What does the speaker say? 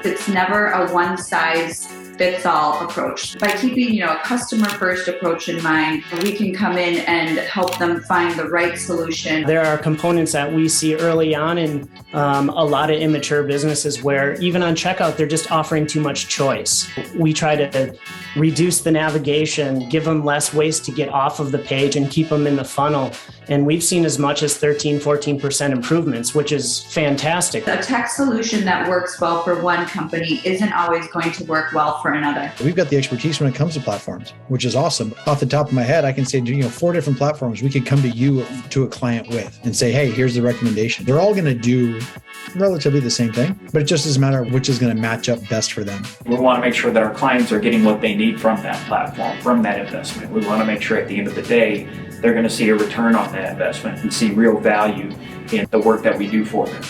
It's never a one-size-fits-all approach. By keeping, a customer-first approach in mind, we can come in and help them find the right solution. There are components that we see early on in a lot of immature businesses where even on checkout, they're just offering too much choice. We try to reduce the navigation, give them less ways to get off of the page and keep them in the funnel. And we've seen as much as 13-14% improvements, which is fantastic. A tech solution that works well for one company isn't always going to work well for another. We've got the expertise when it comes to platforms, which is awesome. Off the top of my head, I can say, 4 different platforms we could come to you, to a client with and say, hey, here's the recommendation. They're all going to do relatively the same thing, but it just doesn't matter which is going to match up best for them. We want to make sure that our clients are getting what they need from that platform, from that investment. We want to make sure at the end of the day, they're going to see a return on that investment and see real value in the work that we do for them.